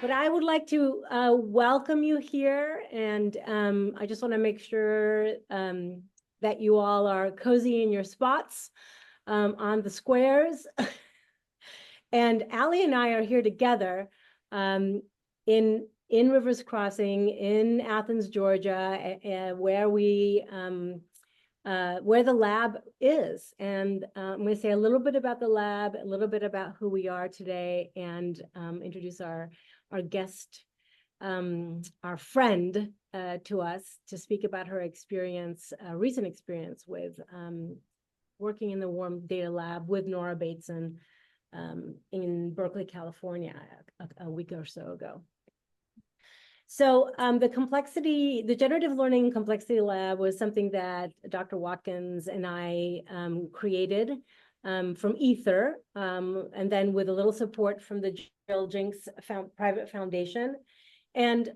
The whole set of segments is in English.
But I would like to welcome you here, and I just want to make sure that you all are cozy in your spots on the squares. And Allie and I are here together in Rivers Crossing in Athens, Georgia, where where the lab is. And I'm going to say a little bit about the lab, a little bit about who we are today, and introduce our guest, our friend to us to speak about her experience, recent experience with working in the Warm Data Lab with Nora Bateson in Berkeley, California, a week or so ago. So the Generative Learning Complexity Lab was something that Dr. Watkins and I created from Ether, and then with a little support from the Jill Jinks Private Foundation. And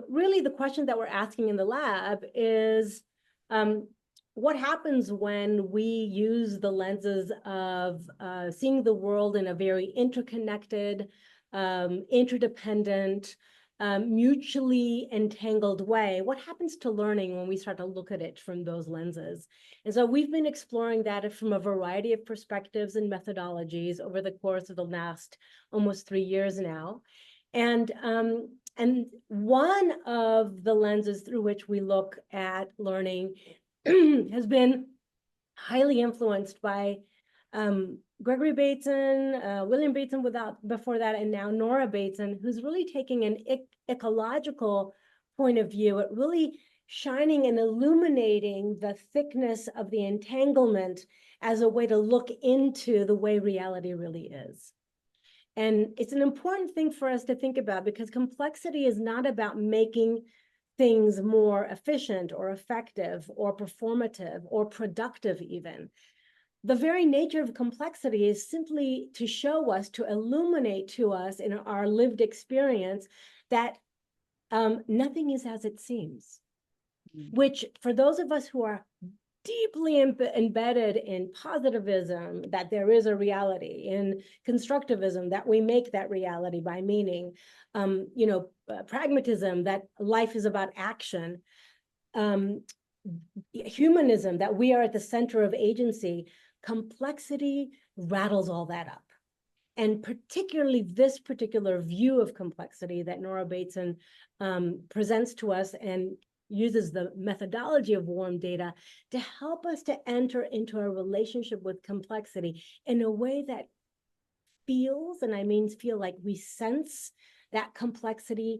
really the question that we're asking in the lab is, what happens when we use the lenses of seeing the world in a very interconnected, interdependent, mutually entangled way? What happens to learning when we start to look at it from those lenses? And so we've been exploring that from a variety of perspectives and methodologies over the course of the last almost 3 years now. And one of the lenses through which we look at learning has been highly influenced by Gregory Bateson, William Bateson before that, and now Nora Bateson, who's really taking an ecological point of view at really shining and illuminating the thickness of the entanglement as a way to look into the way reality really is. And it's an important thing for us to think about, because complexity is not about making things more efficient or effective or performative or productive even. The very nature of complexity is simply to show us, to illuminate to us in our lived experience that nothing is as it seems, which for those of us who are deeply embedded in positivism, that there is a reality, in constructivism, that we make that reality by meaning, pragmatism, that life is about action, humanism, that we are at the center of agency. Complexity rattles all that up. And particularly this particular view of complexity that Nora Bateson presents to us and uses the methodology of warm data to help us to enter into a relationship with complexity in a way that feels, and I mean feel, like we sense that complexity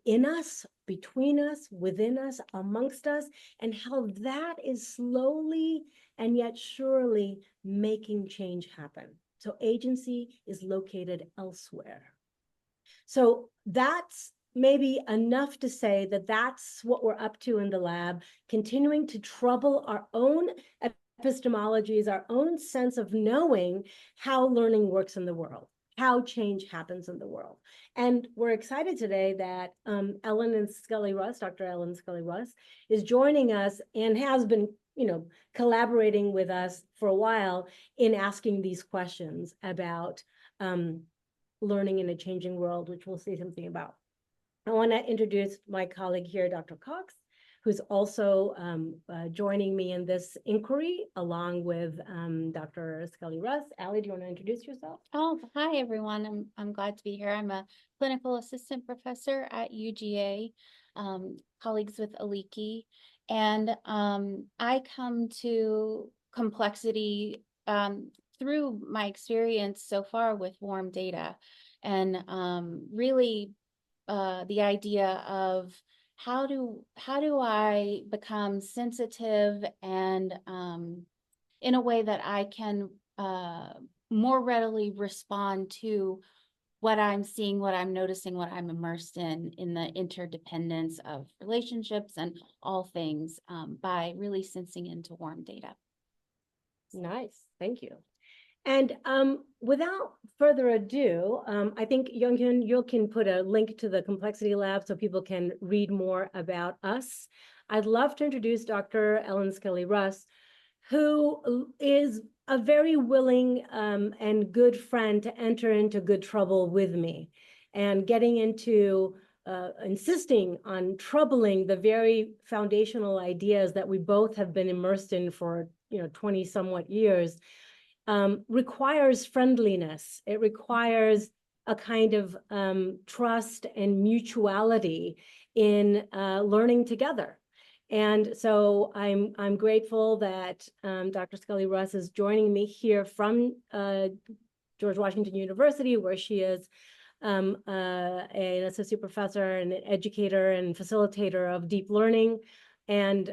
in us, between us, within us, amongst us, and how that is slowly and yet surely making change happen. So agency is located elsewhere. So that's maybe enough to say that that's what we're up to in the lab, continuing to trouble our own epistemologies, our own sense of knowing how learning works in the world, how change happens in the world. And we're excited today that Ellen Scully Russ, Dr. Ellen Scully Russ, is joining us and has been, collaborating with us for a while in asking these questions about learning in a changing world, which we'll say something about. I want to introduce my colleague here, Dr. Cox, who's also joining me in this inquiry, along with Dr. Scully Russ. Allie, do you want to introduce yourself? Oh, hi, everyone. I'm glad to be here. I'm a clinical assistant professor at UGA, colleagues with Aliki. And I come to complexity through my experience so far with warm data, and really the idea of how do I become sensitive and in a way that I can more readily respond to what I'm seeing, what I'm noticing, what I'm immersed in the interdependence of relationships and all things by really sensing into warm data. Nice, thank you. And without further ado, I think you can put a link to the Complexity Lab so people can read more about us. I'd love to introduce Dr. Ellen Scully Russ, who is a very willing and good friend to enter into good trouble with me. and getting into insisting on troubling the very foundational ideas that we both have been immersed in for 20 somewhat years, requires friendliness. It requires a kind of trust and mutuality in learning together. And so I'm grateful that Dr. Scully Russ is joining me here from George Washington University, where she is an associate professor and an educator and facilitator of deep learning, and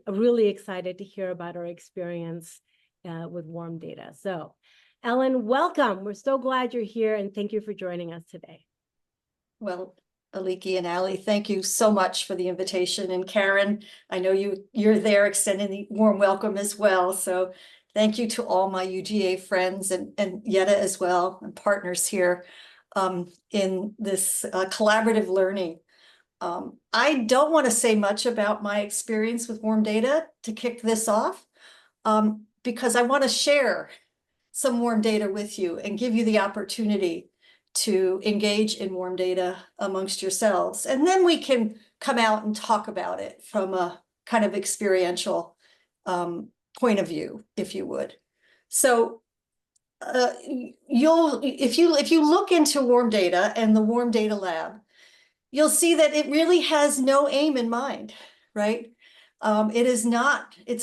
really excited to hear about her experience with warm data. So, Ellen, welcome. We're so glad you're here, and thank you for joining us today. Well, Aliki and Ali, thank you so much for the invitation. And Karen, I know you're there extending the warm welcome as well. So thank you to all my UGA friends and Yetta as well, and partners here in this collaborative learning. I don't want to say much about my experience with warm data to kick this off, because I want to share some warm data with you and give you the opportunity to engage in warm data amongst yourselves. And then we can come out and talk about it from a kind of experiential point of view, if you would. So if you look into warm data and the warm data lab, you'll see that it really has no aim in mind, right? It's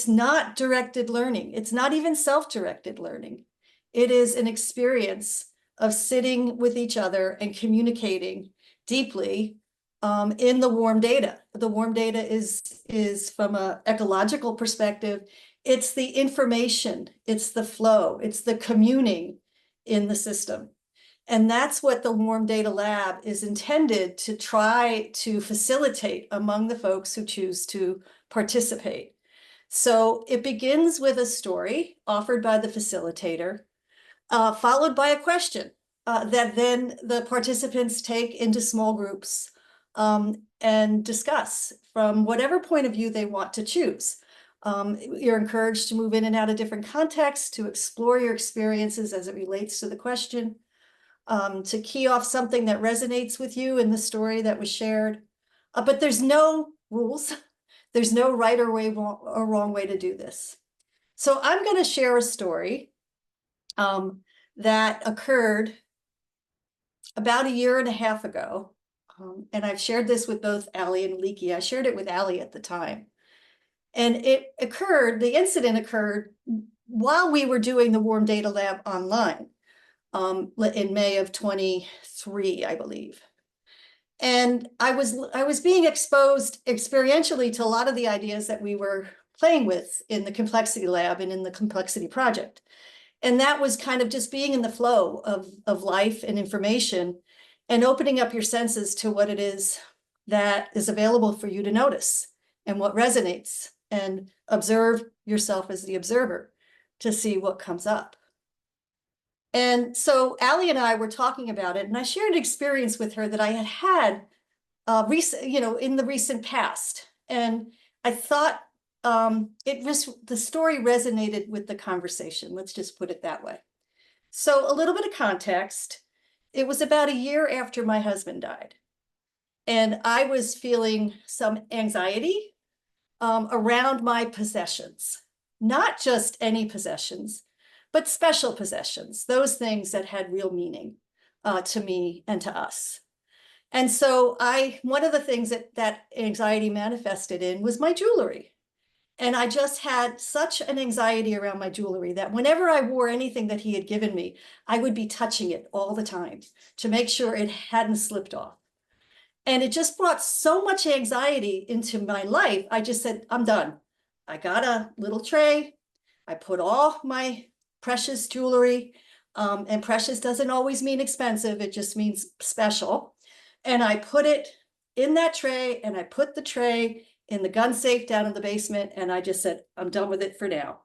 not directed learning. It's not even self-directed learning. It is an experience of sitting with each other and communicating deeply in the warm data. The warm data is from an ecological perspective, it's the information, it's the flow, it's the communing in the system. And that's what the Warm Data Lab is intended to try to facilitate among the folks who choose to participate. So it begins with a story offered by the facilitator, followed by a question that then the participants take into small groups and discuss from whatever point of view they want to choose. You're encouraged to move in and out of different contexts, to explore your experiences as it relates to the question, to key off something that resonates with you in the story that was shared. But there's no rules. There's no right or wrong way to do this. So I'm going to share a story that occurred about 1.5 years ago. And I've shared this with both Ali and Aliki. I shared it with Ali at the time. And the incident occurred while we were doing the Warm Data Lab online in May of 23, I believe. And I was being exposed experientially to a lot of the ideas that we were playing with in the Complexity Lab and in the Complexity Project. And that was kind of just being in the flow of life and information and opening up your senses to what it is that is available for you to notice and what resonates, and observe yourself as the observer to see what comes up. And so Ali and I were talking about it, and I shared an experience with her that I had in the recent past. And I thought the story resonated with the conversation. Let's just put it that way. So a little bit of context. It was about 1 year after my husband died. And I was feeling some anxiety around my possessions, not just any possessions, but special possessions, those things that had real meaning to me and to us. And so one of the things that anxiety manifested in was my jewelry. And I just had such an anxiety around my jewelry that whenever I wore anything that he had given me, I would be touching it all the time to make sure it hadn't slipped off. And it just brought so much anxiety into my life. I just said, I'm done. I got a little tray. I put all my precious jewelry, and precious doesn't always mean expensive. It just means special. And I put it in that tray, and I put the tray in the gun safe down in the basement. And I just said, I'm done with it for now.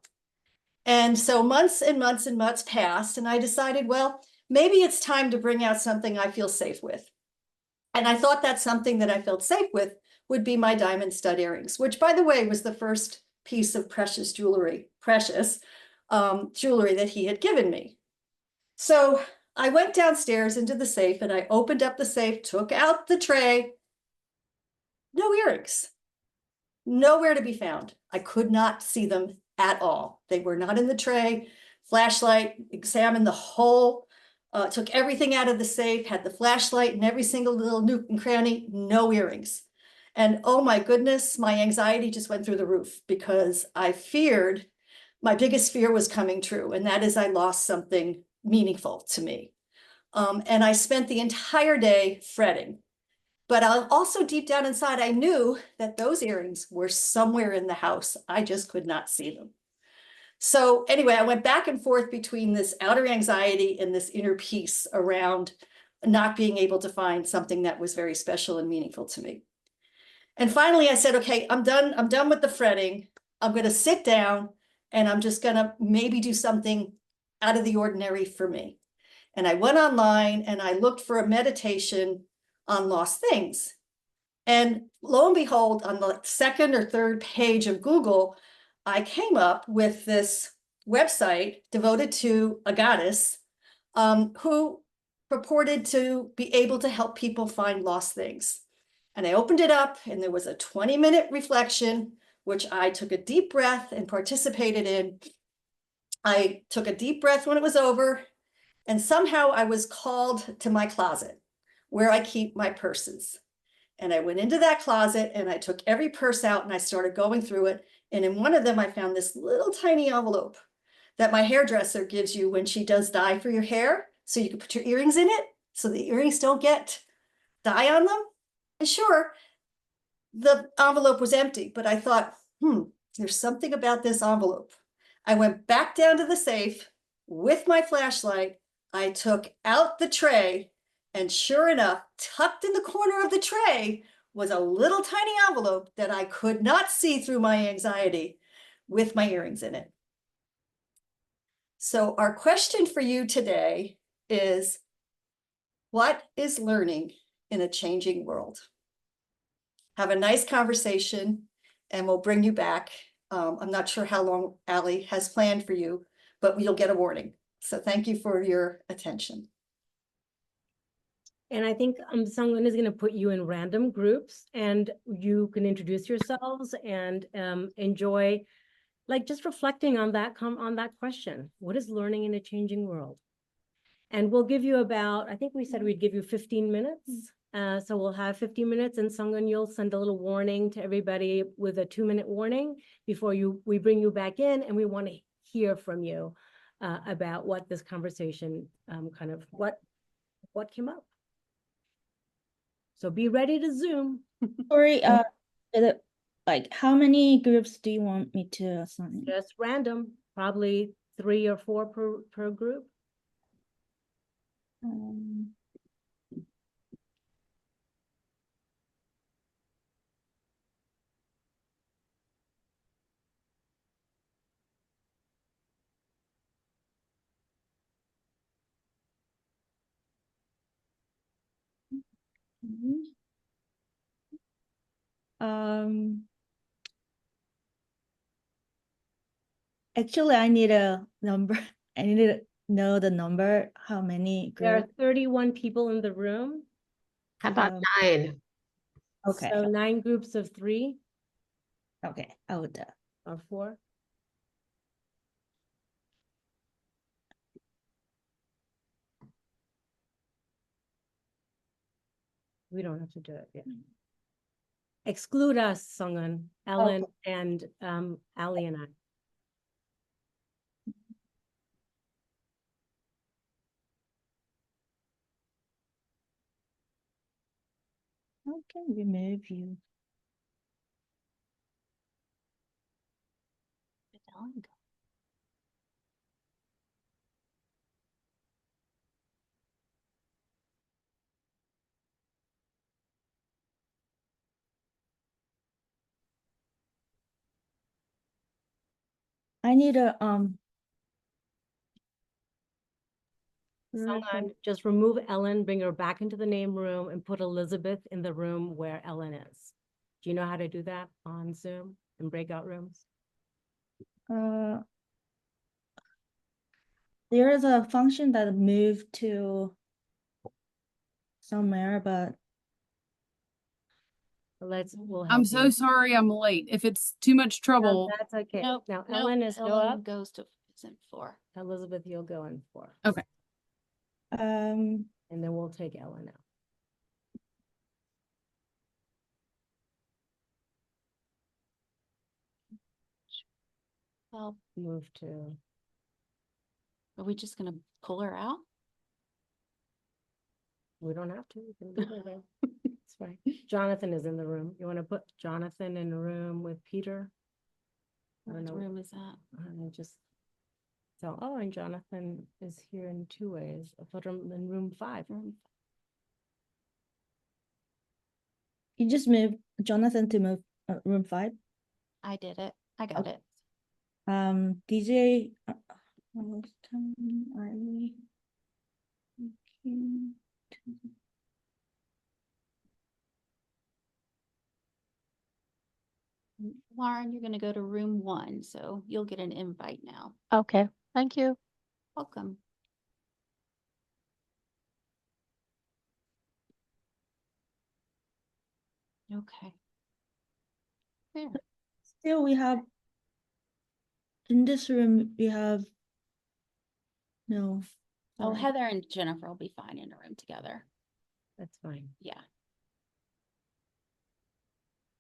And so months and months and months passed, and I decided, well, maybe it's time to bring out something I feel safe with. And I thought that something that I felt safe with would be my diamond stud earrings, which, by the way, was the first piece of precious jewelry that he had given me. So I went downstairs into the safe and I opened up the safe, took out the tray. No earrings. Nowhere to be found. I could not see them at all. They were not in the tray. Flashlight, examined the whole, took everything out of the safe, had the flashlight in every single little nook and cranny, no earrings. And oh my goodness, my anxiety just went through the roof because I feared, my biggest fear was coming true, and that is I lost something meaningful to me. And I spent the entire day fretting. But also deep down inside, I knew that those earrings were somewhere in the house. I just could not see them. So anyway, I went back and forth between this outer anxiety and this inner peace around not being able to find something that was very special and meaningful to me. And finally I said, okay, I'm done with the fretting. I'm going to sit down and I'm just going to maybe do something out of the ordinary for me. And I went online and I looked for a meditation on lost things. And lo and behold, on the second or third page of Google, I came up with this website devoted to a goddess who purported to be able to help people find lost things. And I opened it up and there was a 20-minute reflection, which I took a deep breath and participated in. I took a deep breath when it was over, and somehow I was called to my closet where I keep my purses. And I went into that closet and I took every purse out and I started going through it. And in one of them, I found this little tiny envelope that my hairdresser gives you when she does dye for your hair. So you can put your earrings in it so the earrings don't get dye on them. And sure, the envelope was empty, but I thought, there's something about this envelope. I went back down to the safe with my flashlight. I took out the tray, and sure enough, tucked in the corner of the tray was a little tiny envelope that I could not see through my anxiety with my earrings in it. So our question for you today is, what is learning in a changing world? Have a nice conversation and we'll bring you back. I'm not sure how long Allie has planned for you, but you'll get a warning. So thank you for your attention. And I think someone is going to put you in random groups and you can introduce yourselves and enjoy, like, just reflecting on that question. What is learning in a changing world? And we'll give you about, I think we said we'd give you 15 minutes. So we'll have 15 minutes, and Sungwon, you'll send a little warning to everybody with a 2-minute warning before we bring you back in, and we want to hear from you about what this conversation what came up. So be ready to Zoom. Sorry, like how many groups do you want me to assign? Just random, probably 3 or 4 per group. Actually, I need a number. I need to know the number, how many There are groups. 31 people in the room. How about 9? Okay, So 9 groups of 3 okay, I would. or 4. We don't have to do it yet. Exclude us, Sungwon, Ellen, and Allie and I. How can we remove you? I need a Sungwon, just remove Ellen, bring her back into the name room, and put Elizabeth in the room where Ellen is. Do you know how to do that on Zoom in breakout rooms? there is a function that moved to somewhere, but we'll help I'm so you. sorry I'm late. If it's too much No, trouble, that's okay. Nope, Now nope, Ellen is go Ellen up. goes to isn't 4. Elizabeth, you'll go in 4. Okay. And then we'll take Ellen out. Well, Move to, are we just gonna pull her out? we don't have to. We can leave her there. It's fine. Jonathan is in the room. You want to put Jonathan in a room with Peter? I don't What know. room is that? Just so, oh, and Jonathan is here in 2 ways. I'll put him in room 5. you just moved Jonathan to move room 5. I did it. I got it. DJ, almost time, are we? Okay. Lauren, you're gonna go to room 1, so you'll get an invite now. Okay, thank you. Welcome. Okay. There. Still, we have, in this room, we have, no. Oh, sorry. Heather and Jennifer will be fine in a room together. That's fine. Yeah.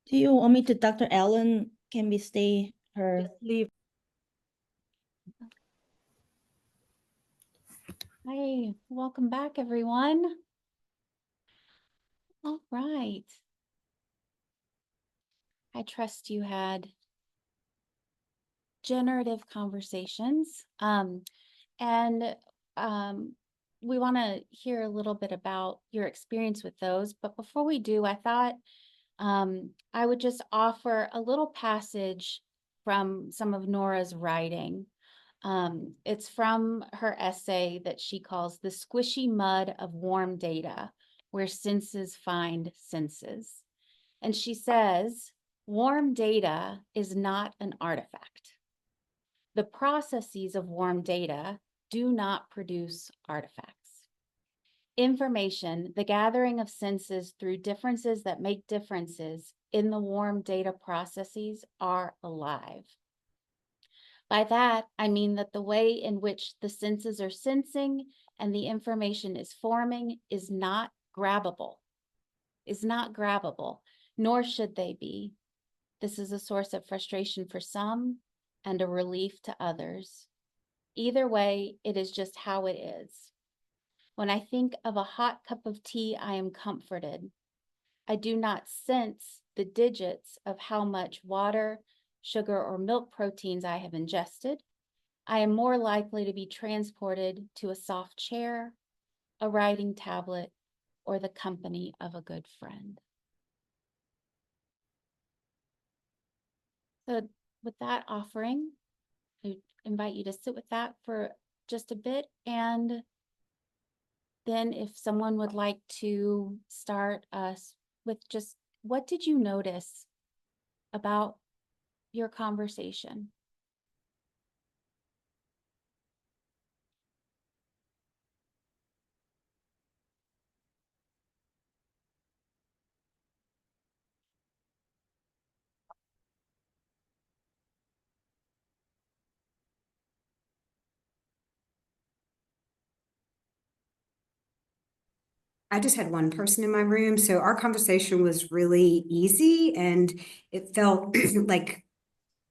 Do you want me to Dr. Allen, can we stay her? Just leave. Hi, welcome back, everyone. All right. I trust you had generative conversations. And we want to hear a little bit about your experience with those. But before we do, I thought I would just offer a little passage from some of Nora's writing. It's from her essay that she calls The Squishy Mud of Warm Data, Where Senses Find Senses. And she says, warm data is not an artifact. The processes of warm data do not produce artifacts. Information, the gathering of senses through differences that make differences in the warm data processes, are alive. By that, I mean that the way in which the senses are sensing and the information is forming is not grabbable, nor should they be. This is a source of frustration for some and a relief to others. Either way, it is just how it is. When I think of a hot cup of tea, I am comforted. I do not sense the digits of how much water, sugar, or milk proteins I have ingested. I am more likely to be transported to a soft chair, a writing tablet, or the company of a good friend. So with that offering, I invite you to sit with that for just a bit. And then if someone would like to start us with just, what did you notice about your conversation? I just had one person in my room, so our conversation was really easy, and it felt like,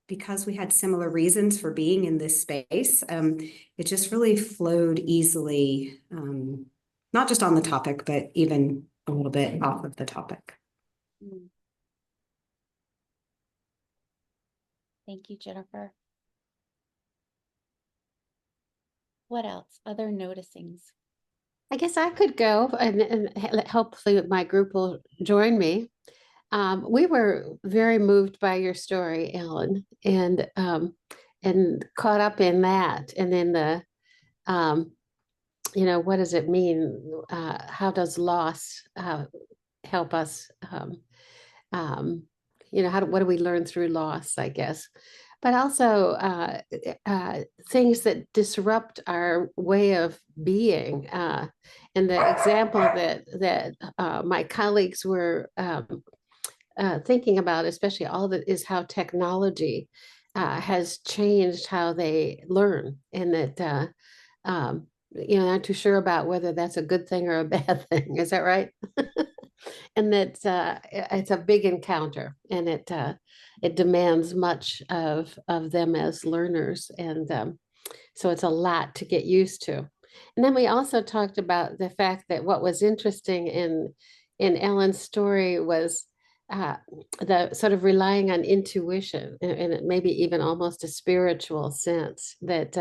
because we had similar reasons for being in this space, it just really flowed easily, not just on the topic, but even a little bit off of the topic. Thank you, Jennifer. What else? Other noticings? I guess I could go and hopefully my group will join me. We were very moved by your story, Ellen, and caught up in that. And then what does it mean? How does loss help us? What do we learn through loss, I guess? but also things that disrupt our way of being. And the example that my colleagues were thinking about, especially all that, is how technology has changed how they learn, and that not too sure about whether that's a good thing or a bad thing. Is that right? And that it's a big encounter, and it demands much of them as learners, and so it's a lot to get used to. And then we also talked about the fact that what was interesting in Ellen's story was the sort of relying on intuition, and maybe even almost a spiritual sense that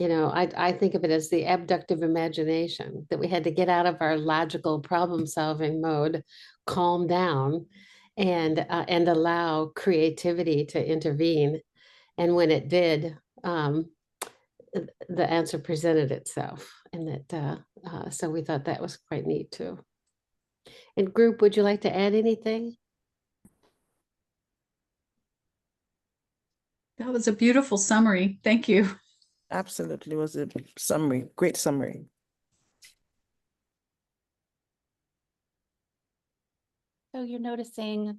I think of it as the abductive imagination, that we had to get out of our logical problem solving mode, calm down, and allow creativity to intervene. And when it did, the answer presented itself, and that so we thought that was quite neat too. And group, would you like to add anything? That was a beautiful summary. Thank you. Absolutely, was a summary, great summary. So you're noticing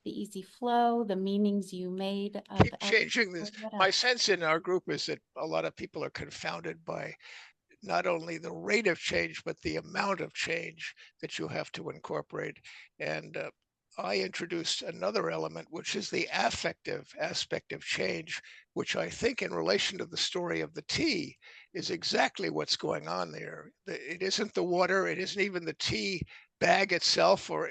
the easy flow, the meanings you made of Keep changing this. My sense in our group is that a lot of people are confounded by not only the rate of change, but the amount of change that you have to incorporate. And I introduced another element, which is the affective aspect of change, which I think in relation to the story of the tea is exactly what's going on there. It isn't the water, it isn't even the tea bag itself, or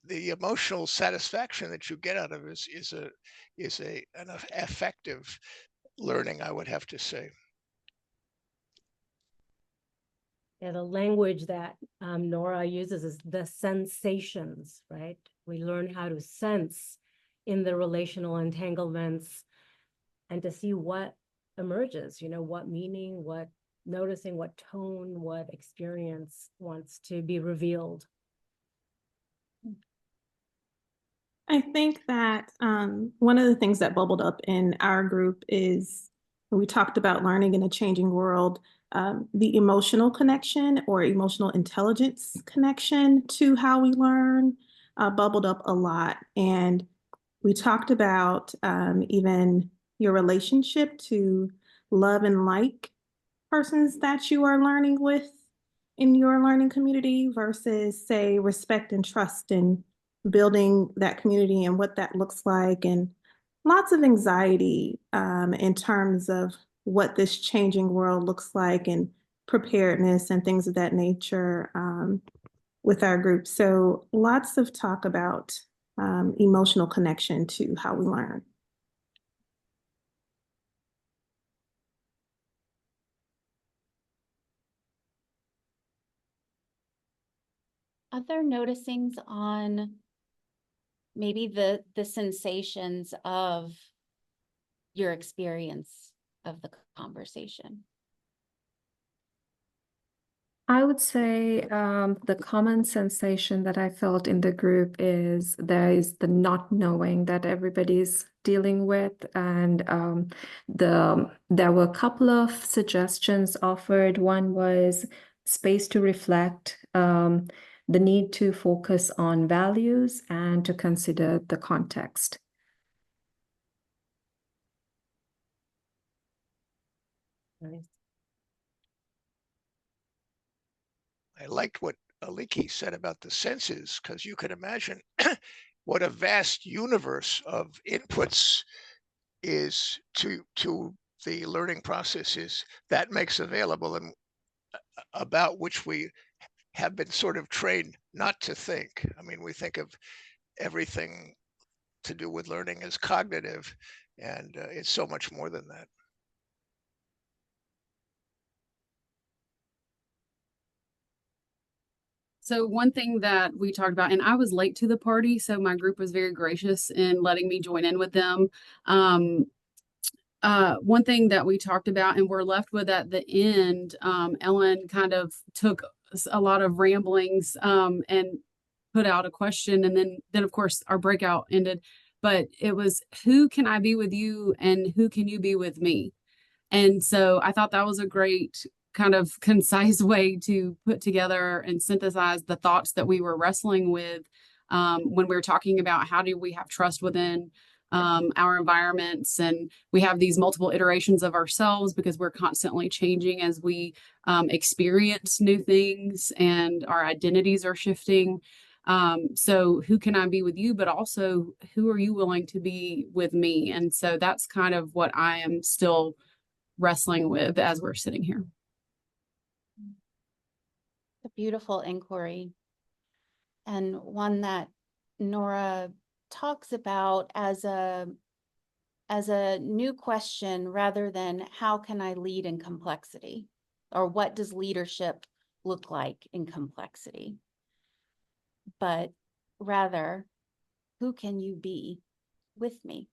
the emotional satisfaction that you get out of it is an affective learning, I would have to say. Yeah, the language that Nora uses is the sensations, right? We learn how to sense in the relational entanglements and to see what emerges, what meaning, what noticing, what tone, what experience wants to be revealed. I think that one of the things that bubbled up in our group is when we talked about learning in a changing world, the emotional connection or emotional intelligence connection to how we learn bubbled up a lot. And we talked about even your relationship to love and like persons that you are learning with in your learning community versus, say, respect and trust and building that community and what that looks like, and lots of anxiety in terms of what this changing world looks like and preparedness and things of that nature with our group. So lots of talk about emotional connection to how we learn. Other noticings on maybe the sensations of your experience of the conversation? I would say the common sensation that I felt in the group is there is the not knowing that everybody's dealing with, and there were a couple of suggestions offered. One was space to reflect, the need to focus on values and to consider the context. Nice. I liked what Aliki said about the senses, because you can imagine what a vast universe of inputs is to the learning processes that makes available, and about which we have been sort of trained not to think. I mean, we think of everything to do with learning as cognitive, and it's so much more than that. So one thing that we talked about, and I was late to the party, so my group was very gracious in letting me join in with them. One thing that we talked about and we're left with at the end, Ellen kind of took a lot of ramblings and put out a question, and then of course our breakout ended. but it was who can I be with you and who can you be with me? And so I thought that was a great kind of concise way to put together and synthesize the thoughts that we were wrestling with when we were talking about how do we have trust within our environments. And we have these multiple iterations of ourselves because we're constantly changing as we experience new things and our identities are shifting. So who can I be with you, but also who are you willing to be with me? And so that's kind of what I am still wrestling with as we're sitting here. A beautiful inquiry, and one that Nora talks about as a new question rather than how can I lead in complexity, or what does leadership look like in complexity, but rather who can you be with me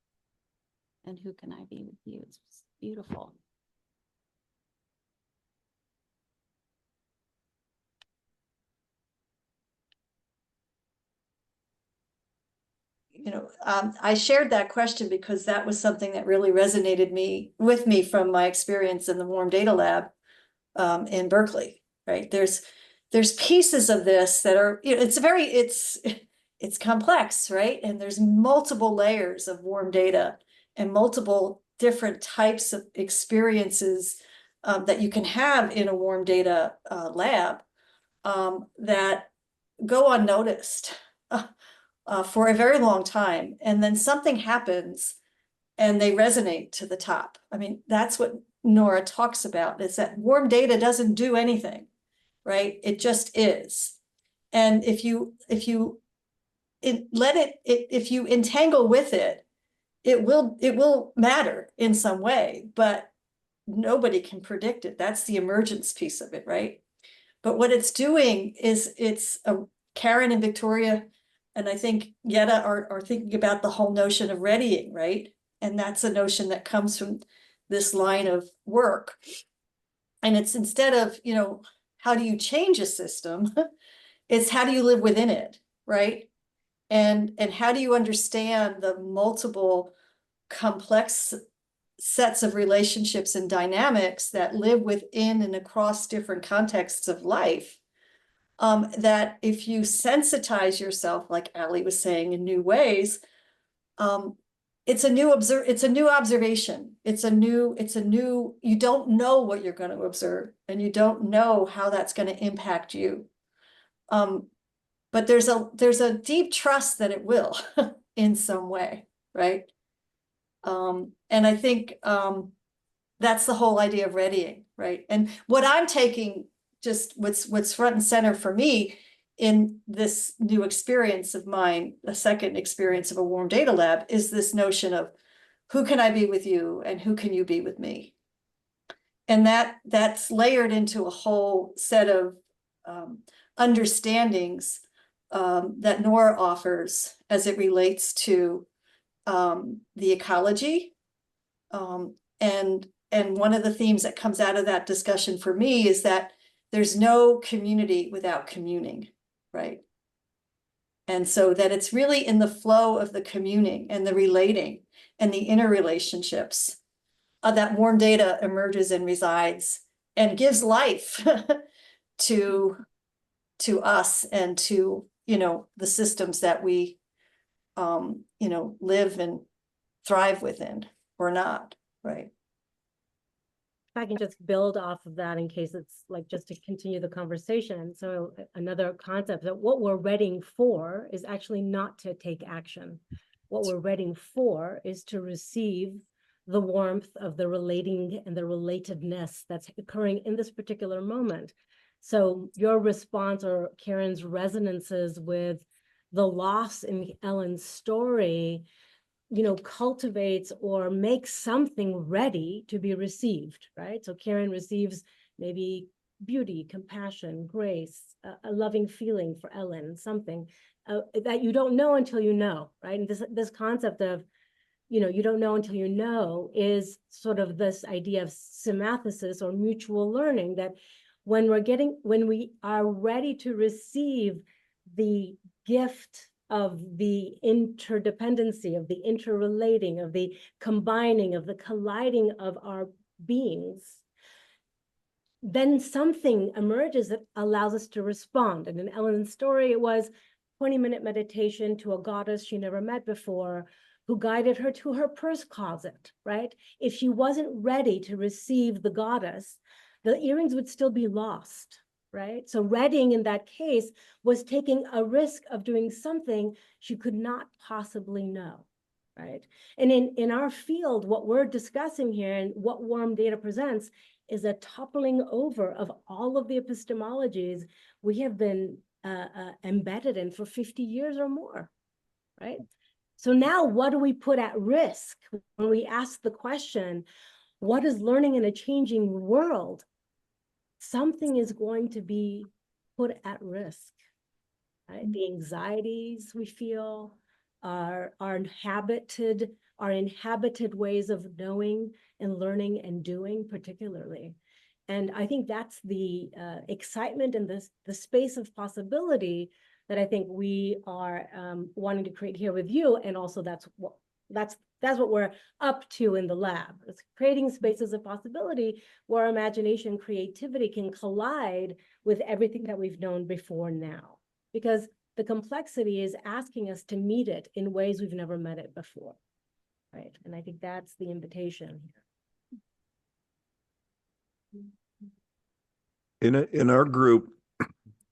and who can I be with you? It's beautiful. You know, I shared that question because that was something that really resonated with me from my experience in the Warm Data Lab in Berkeley, right? There's pieces of this that are, you know, it's complex, right? And there's multiple layers of warm data and multiple different types of experiences that you can have in a warm data lab that go unnoticed. For a very long time, and then something happens and they resonate to the top. I mean, that's what Nora talks about, is that warm data doesn't do anything, right? It just is. And if you entangle with it, it will matter in some way, but nobody can predict it. That's the emergence piece of it, right? But what it's doing is Karen and Victoria, and I think Yetta are thinking about the whole notion of readying, right? And that's a notion that comes from this line of work. And it's instead of, you know, how do you change a system? It's how do you live within it, right? And how do you understand the multiple complex sets of relationships and dynamics that live within and across different contexts of life? That if you sensitize yourself, like Ali was saying, in new ways, it's a new observation. You don't know what you're going to observe, and you don't know how that's going to impact you. But there's a deep trust that it will in some way, right? And I think that's the whole idea of readying, right? And what I'm taking, just what's front and center for me in this new experience of mine, the second experience of a warm data lab, is this notion of who can I be with you and who can you be with me? And that's layered into a whole set of understandings that Nora offers as it relates to the ecology. And one of the themes that comes out of that discussion for me is that there's no community without communing, right? And so that it's really in the flow of the communing and the relating and the interrelationships that warm data emerges and resides and gives life to us and to, you know, the systems that we, you know, live and thrive within or not, right? I can just build off of that in case it's like just to continue the conversation. So another concept that what we're readying for is actually not to take action. What we're readying for is to receive the warmth of the relating and the relatedness that's occurring in this particular moment. So your response or Karen's resonances with the loss in Ellen's story, you know, cultivates or makes something ready to be received, right? So Karen receives maybe beauty, compassion, grace, a loving feeling for Ellen, something that you don't know until you know, right? And this concept of, you know, you don't know until you know is sort of this idea of symathesis or mutual learning, that when we are ready to receive the gift of the interdependency, of the interrelating, of the combining, of the colliding of our beings, then something emerges that allows us to respond. And in Ellen's story, it was 20-minute meditation to a goddess she never met before, who guided her to her purse closet, right? If she wasn't ready to receive the goddess, the earrings would still be lost, right? So readying in that case was taking a risk of doing something she could not possibly know, right? And in our field, what we're discussing here and what warm data presents is a toppling over of all of the epistemologies we have been embedded in for 50 years or more, right? So now what do we put at risk when we ask the question, what is learning in a changing world? Something is going to be put at risk, right? The anxieties we feel, our inhabited ways of knowing and learning and doing particularly. And I think that's the excitement and the space of possibility that I think we are wanting to create here with you. And also that's what we're up to in the lab. It's creating spaces of possibility where imagination, creativity can collide with everything that we've known before now. Because the complexity is asking us to meet it in ways we've never met it before, right? And I think that's the invitation here. In our group,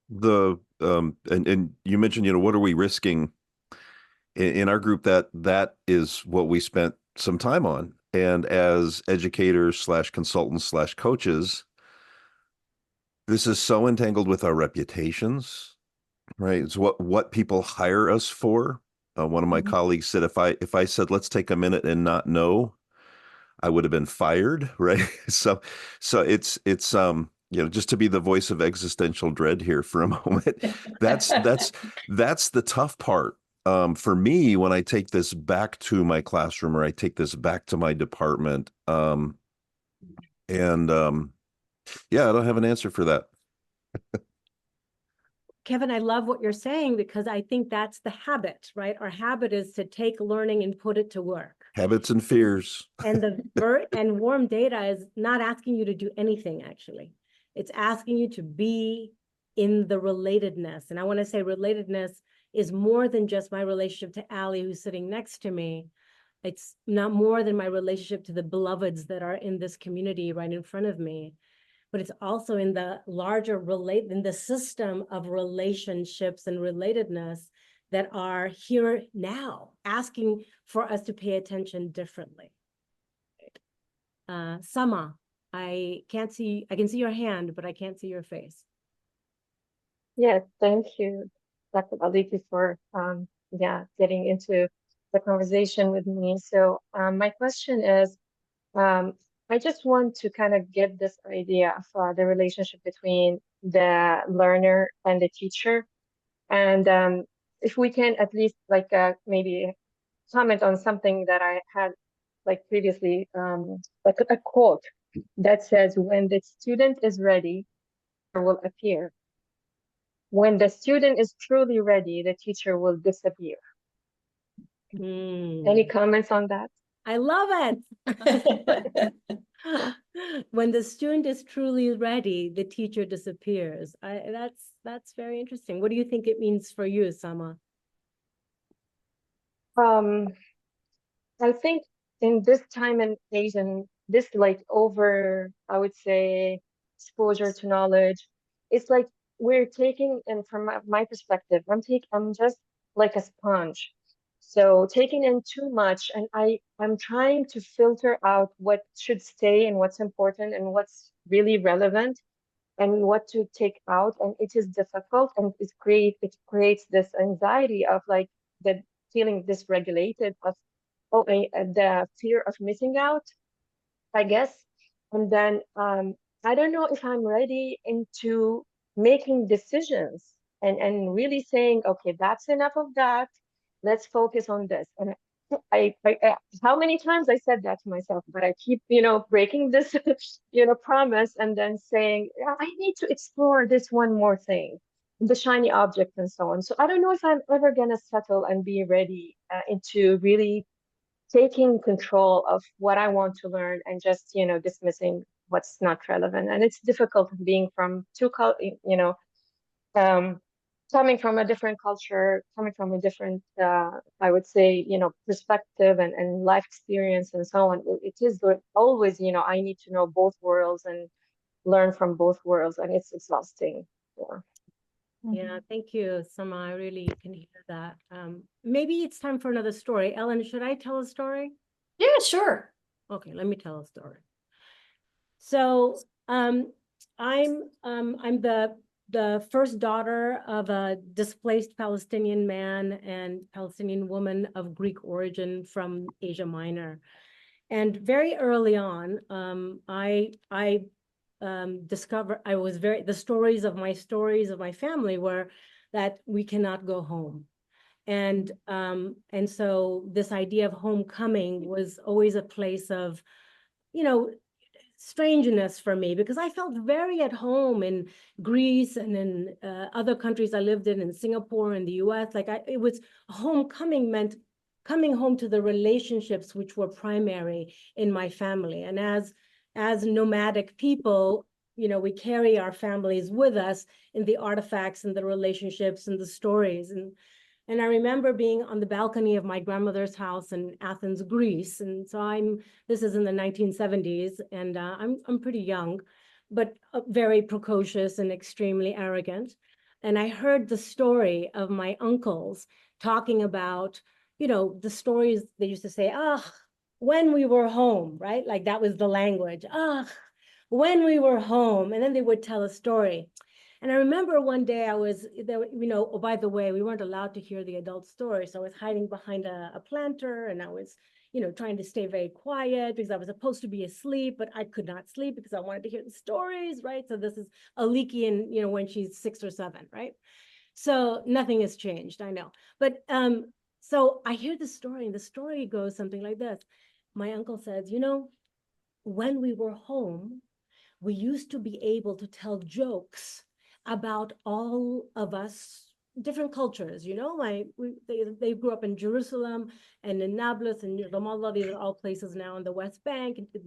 the and you mentioned, what are we risking? In our group, that is what we spent some time on. And as educators / consultants / coaches, this is so entangled with our reputations, right? It's what people hire us for. One of my colleagues said, if I said, let's take a minute and not know, I would have been fired, right? So it's just to be the voice of existential dread here for a moment. That's the tough part. For me, when I take this back to my classroom or I take this back to my department, I don't have an answer for that. Kevin, I love what you're saying because I think that's the habit, right? Our habit is to take learning and put it to work. Habits and fears. And and warm data is not asking you to do anything, actually. It's asking you to be in the relatedness. And I want to say relatedness is more than just my relationship to Allie, who's sitting next to me. It's not more than my relationship to the beloveds that are in this community right in front of me, but it's also in the larger in the system of relationships and relatedness that are here now, asking for us to pay attention differently. Sama, I can see your hand, but I can't see your face. Yes, thank you, Dr. Aliki, for getting into the conversation with me. So my question is, I just want to kind of get this idea of the relationship between the learner and the teacher. And if we can at least maybe comment on something that I had previously, like a quote that says, when the student is ready, teacher will appear. When the student is truly ready, the teacher will disappear. Any comments on that? I love it. When the student is truly ready, the teacher disappears. That's very interesting. What do you think it means for you, Sama? I think in this time and age and this I would say, exposure to knowledge, it's like we're taking, and from my perspective, I'm just like a sponge. So taking in too much, and I'm trying to filter out what should stay and what's important and what's really relevant and what to take out. And it is difficult, and it creates this anxiety of the feeling dysregulated of the fear of missing out, I guess. And then I don't know if I'm ready into making decisions and really saying, okay, that's enough of that. Let's focus on this. And I how many times I said that to myself, but I keep, breaking this, promise and then saying, I need to explore this one more thing. the shiny object and so on. So I don't know if I'm ever gonna settle and be ready into really taking control of what I want to learn and just, dismissing what's not relevant. And it's difficult being from um, coming from a different culture, coming from a different, I would say, perspective and life experience and so on. It is always, I need to know both worlds and learn from both worlds, and it's exhausting. Yeah. Yeah, thank you, Sama. I really can hear that. Maybe it's time for another story. Ellen, should I tell a story? Yeah, sure. Okay, let me tell a story. So, I'm the first daughter of a displaced Palestinian man and Palestinian woman of Greek origin from Asia Minor. And very early on, I discovered the stories of my family were that we cannot go home. And so this idea of homecoming was always a place of, strangeness for me, because I felt very at home in Greece and in other countries I lived in Singapore and the US. Like it was homecoming meant coming home to the relationships which were primary in my family. And as nomadic people, we carry our families with us in the artifacts and the relationships and the stories. And I remember being on the balcony of my grandmother's house in Athens, Greece. And so this is in the 1970s, and I'm pretty young, but very precocious and extremely arrogant. And I heard the story of my uncles talking about, the stories they used to say, when we were home, right? Like that was the language. When we were home. And then they would tell a story. And I remember one day I was there, oh, by the way, we weren't allowed to hear the adult story. So I was hiding behind a planter, and I was, trying to stay very quiet because I was supposed to be asleep, but I could not sleep because I wanted to hear the stories, right? So this is Aliki and, when she's 6 or 7, right? So nothing has changed, I know. But so I hear the story, and the story goes something like this. My uncle says, when we were home, we used to be able to tell jokes about all of us, different cultures, they grew up in Jerusalem and in Nablus and Ramallah. These are all places now in the West Bank. They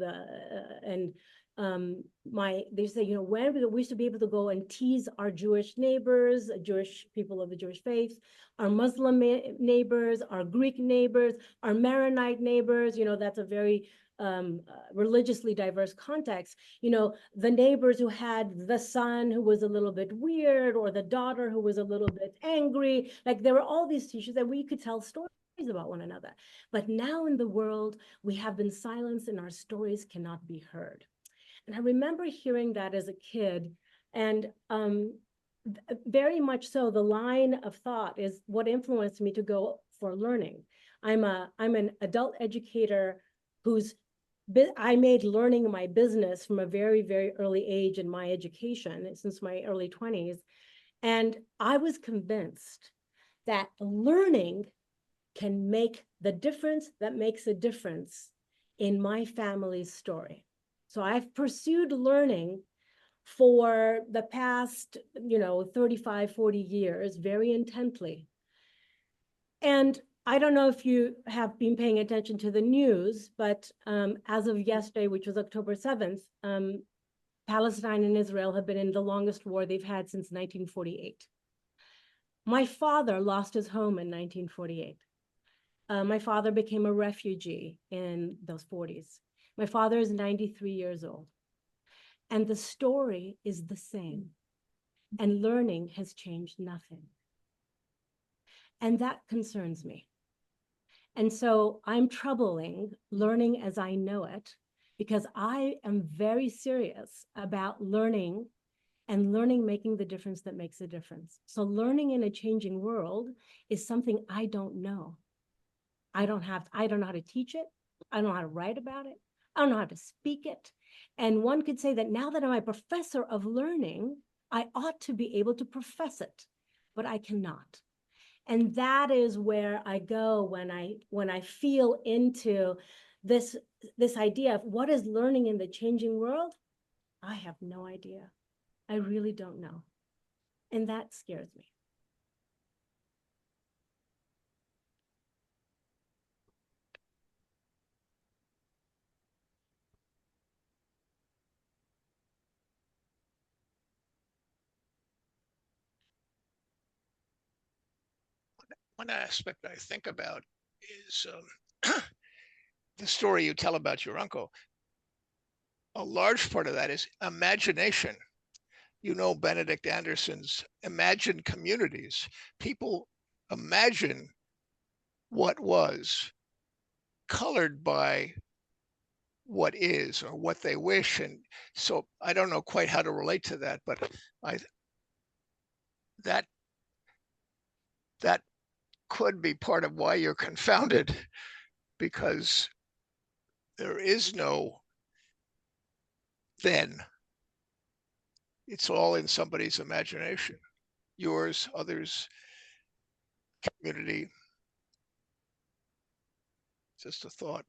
say, when we used to be able to go and tease our Jewish neighbors, Jewish people of the Jewish faith, our Muslim neighbors, our Greek neighbors, our Maronite neighbors. That's a very religiously diverse context. The neighbors who had the son who was a little bit weird, or the daughter who was a little bit angry. Like there were all these tissues that we could tell stories about one another. But now in the world, we have been silenced and our stories cannot be heard. And I remember hearing that as a kid, and very much so, the line of thought is what influenced me to go for learning. I'm an adult educator I made learning my business from a very, very early age in my education, since my early 20s. And I was convinced that learning can make the difference that makes a difference in my family's story. So I've pursued learning for the past, 35, 40 years very intently. And I don't know if you have been paying attention to the news, but as of yesterday, which was October 7th, Palestine and Israel have been in the longest war they've had since 1948. My father lost his home in 1948. My father became a refugee in those 40s. My father is 93 years old. And the story is the same. And learning has changed nothing. And that concerns me. And so I'm troubling learning as I know it, because I am very serious about learning, and learning making the difference that makes a difference. So learning in a changing world is something I don't know. I don't know how to teach it. I don't know how to write about it. I don't know how to speak it. And one could say that now that I'm a professor of learning, I ought to be able to profess it, but I cannot. And that is where I go when I feel into this idea of what is learning in the changing world. I have no idea. I really don't know. And that scares me. One aspect I think about is the story you tell about your uncle. A large part of that is imagination. You know, Benedict Anderson's Imagine Communities. People imagine what was, colored by what is or what they wish. And so I don't know quite how to relate to that, but that could be part of why you're confounded, because there is no then. It's all in somebody's imagination, yours, others, community. Just a thought.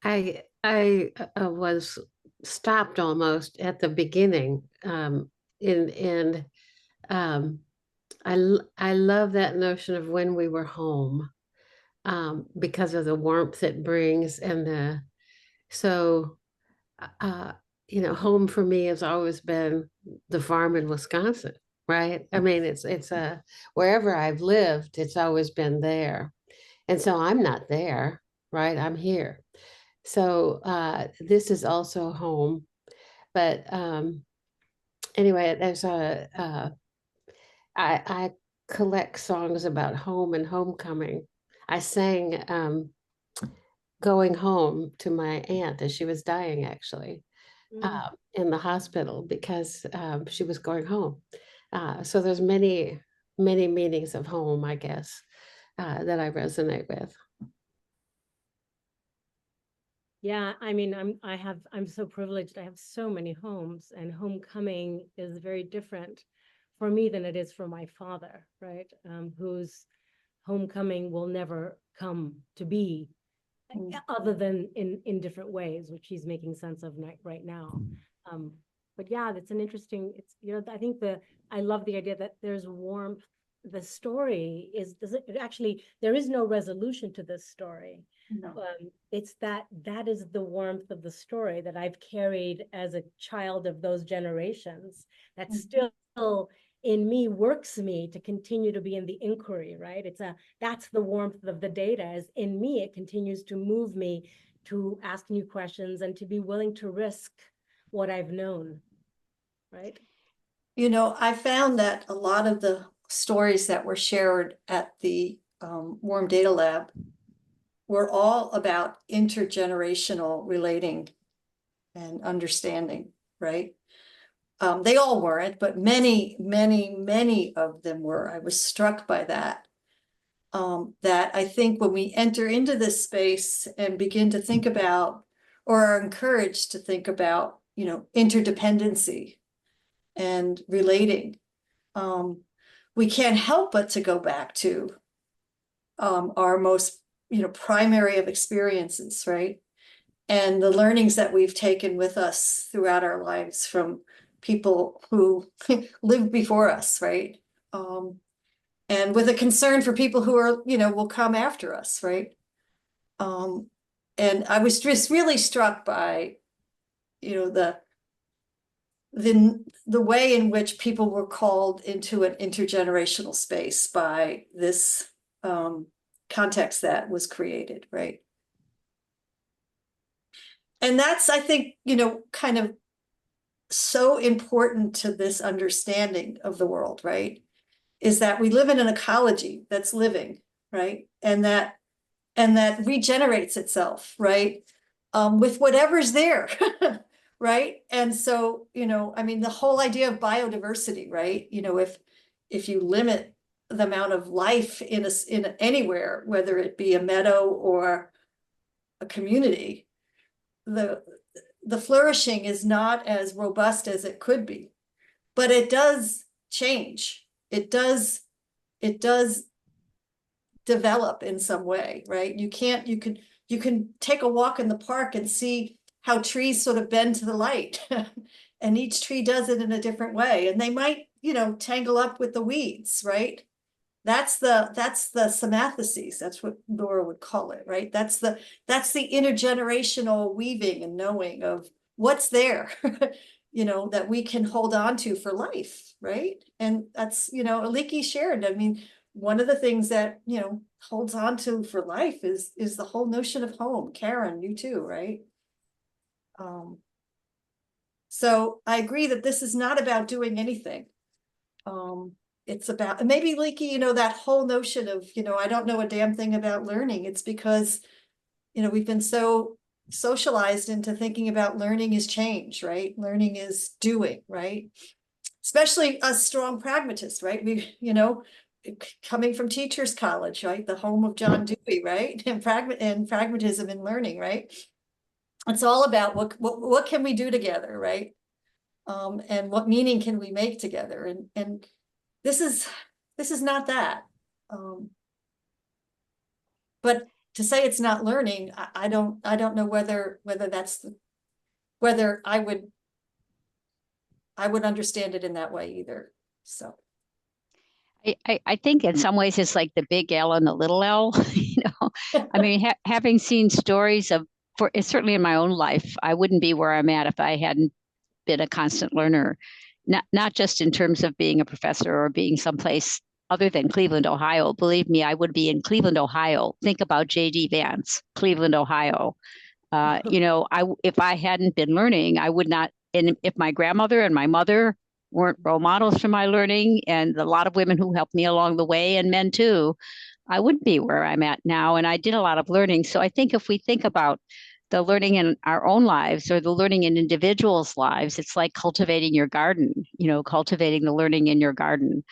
I was stopped almost at the beginning, and I love that notion of when we were home, because of the warmth it brings, and you know, home for me has always been the farm in Wisconsin, right? I mean, it's wherever I've lived, it's always been there. And so I'm not there, right? I'm here. So this is also home. But anyway, I collect songs about home and homecoming. I sang Going Home to my aunt as she was dying, actually, in the hospital, because she was going home. So there's many meanings of home, I guess, that I resonate with. Yeah, I mean, I'm so privileged. I have so many homes, and homecoming is very different for me than it is for my father, right? Whose homecoming will never come to be, other than in different ways, which he's making sense of right now. But yeah, that's an interesting, it's, you know, I think I love the idea that there's warmth. The story there is no resolution to this story. No. It's that is the warmth of the story that I've carried as a child of those generations, that still in me works me to continue to be in the inquiry, right? That's the warmth of the data, is in me. It continues to move me to ask new questions and to be willing to risk what I've known, right? You know, I found that a lot of the stories that were shared at the Warm Data Lab were all about intergenerational relating and understanding, right? They all weren't, but many of them were. I was struck by that. That I think when we enter into this space and begin to think about, or are encouraged to think about, you know, interdependency and relating, we can't help but to go back to our most, you know, primary of experiences, right? And the learnings that we've taken with us throughout our lives from people who lived before us, right? And with a concern for people who are, you know, will come after us, right? And I was just really struck by, you know, the way in which people were called into an intergenerational space by this context that was created, right? And that's, I think, you know, kind of so important to this understanding of the world, right? Is that we live in an ecology that's living, right? And that regenerates itself, right? With whatever's there, right? And so, you know, I mean, the whole idea of biodiversity, right? You know, if you limit the amount of life in anywhere, whether it be a meadow or a community, the flourishing is not as robust as it could be, but it does change. It does develop in some way, right? You you can take a walk in the park and see how trees sort of bend to the light. And each tree does it in a different way. And they might, tangle up with the weeds, right? That's the symatheses. That's what Laura would call it, right? That's the intergenerational weaving and knowing of what's there, that we can hold on to for life, right? And that's, Aliki shared. I mean, one of the things that, holds on to for life is the whole notion of home. Karen, you too, right? So I agree that this is not about doing anything. It's about, and maybe Leaky, that whole notion of, I don't know a damn thing about learning. It's because, we've been so socialized into thinking about learning is change, right? Learning is doing, right? Especially us strong pragmatists, right? We, coming from Teachers College, right? The home of John Dewey, right? And pragmatism in learning, right? It's all about what can we do together, right? And what meaning can we make together? And this is not that. But to say it's not learning, I don't know whether I would understand it in that way either. So I think in some ways it's like the big L and the little L, I mean, having seen stories certainly in my own life, I wouldn't be where I'm at if I hadn't been a constant learner, not just in terms of being a professor or being someplace other than Cleveland, Ohio. Believe me, I would be in Cleveland, Ohio. Think about J.D. Vance, Cleveland, Ohio. If I hadn't been learning, I would not. And if my grandmother and my mother weren't role models for my learning, and a lot of women who helped me along the way, and men too, I wouldn't be where I'm at now. And I did a lot of learning. So I think if we think about the learning in our own lives or the learning in individuals' lives, it's like cultivating your garden, cultivating the learning in your garden.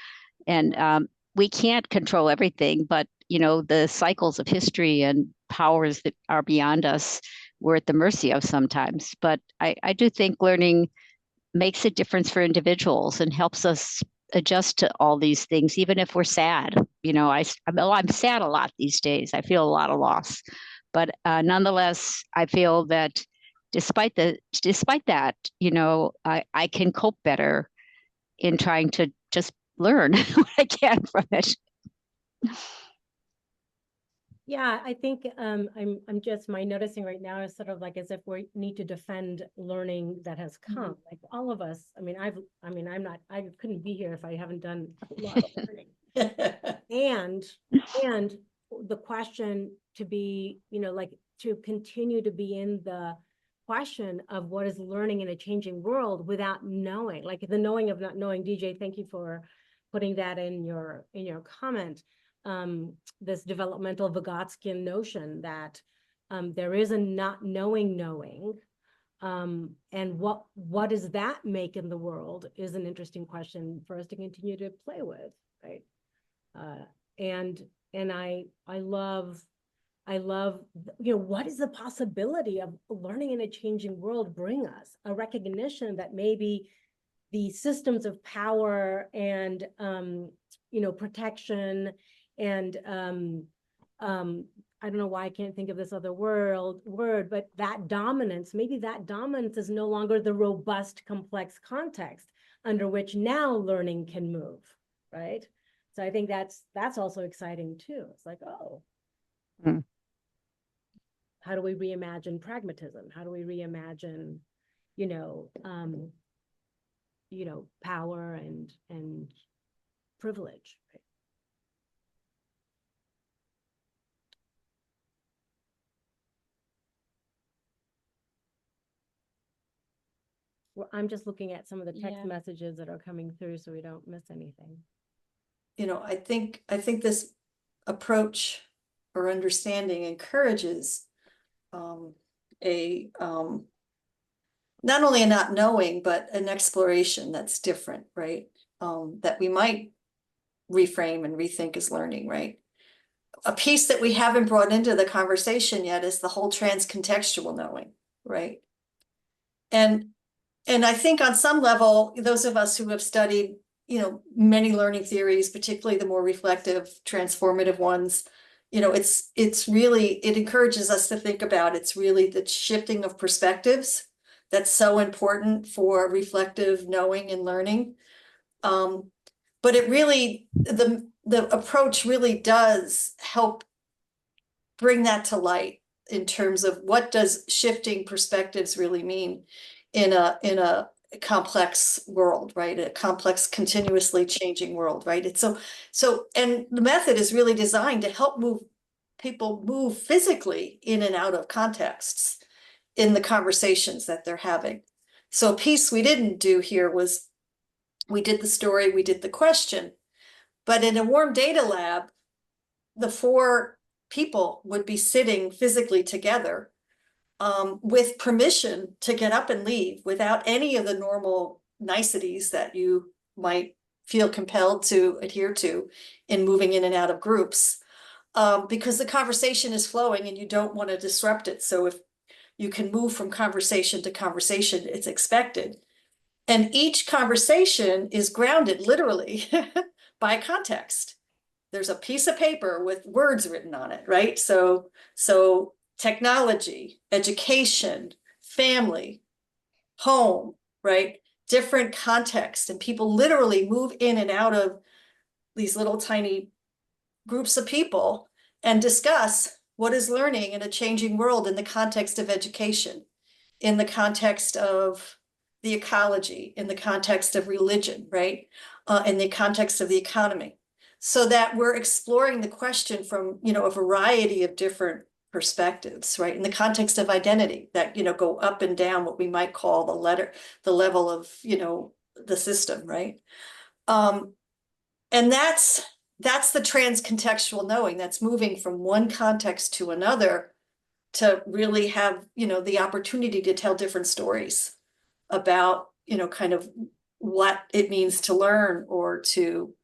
And we can't control everything, but, the cycles of history and powers that are beyond us, we're at the mercy of sometimes. But I do think learning makes a difference for individuals and helps us adjust to all these things, even if we're sad. I'm sad a lot these days. I feel a lot of loss. But nonetheless, I feel that despite that, I can cope better in trying to just learn what I can from it. Yeah, I think I'm just my noticing right now is sort of like as if we need to defend learning that has come. Like all of us. I couldn't be here if I haven't done a lot of learning. and the question to be, to continue to be in the question of what is learning in a changing world without knowing, like the knowing of not knowing. DJ, thank you for putting that in your comment. This developmental Vygotskian notion that there is a not knowing, and what does that make in the world is an interesting question for us to continue to play with, right? And I love, what is the possibility of learning in a changing world bring us? A recognition that maybe the systems of power and, protection and, I don't know why I can't think of this other word, but that dominance, maybe that dominance is no longer the robust, complex context under which now learning can move, right? So I think that's also exciting too. It's like, how do we reimagine pragmatism? How do we reimagine, power and privilege? Right? Well, I'm just looking at some of the text messages that are coming through so we don't miss anything. I think this approach or understanding encourages not only a not knowing, but an exploration that's different, right? That we might reframe and rethink as learning, right? A piece that we haven't brought into the conversation yet is the whole transcontextual knowing, right? And I think on some level, those of us who have studied, many learning theories, particularly the more reflective, transformative ones, it's really, it encourages us to think about, it's really the shifting of perspectives that's so important for reflective knowing and learning. But it really, the approach really does help bring that to light in terms of what does shifting perspectives really mean in a complex world, right? A complex, continuously changing world, right? It's and the method is really designed to help people move physically in and out of contexts in the conversations that they're having. So a piece we didn't do here was, we did the story, we did the question, but in a warm data lab, the 4 people would be sitting physically together with permission to get up and leave without any of the normal niceties that you might feel compelled to adhere to in moving in and out of groups, because the conversation is flowing and you don't want to disrupt it. So if you can move from conversation to conversation, it's expected. And each conversation is grounded literally by context. There's a piece of paper with words written on it, right? So technology, education, family, home, right? Different context, and people literally move in and out of these little tiny groups of people and discuss what is learning in a changing world in the context of education, in the context of the ecology, in the context of religion, right? In the context of the economy. So that we're exploring the question from, a variety of different perspectives, right? In the context of identity that, go up and down what we might call the level of, the system, right? And that's the transcontextual knowing, that's moving from one context to another to really have, the opportunity to tell different stories about, kind of what it means to learn, or to,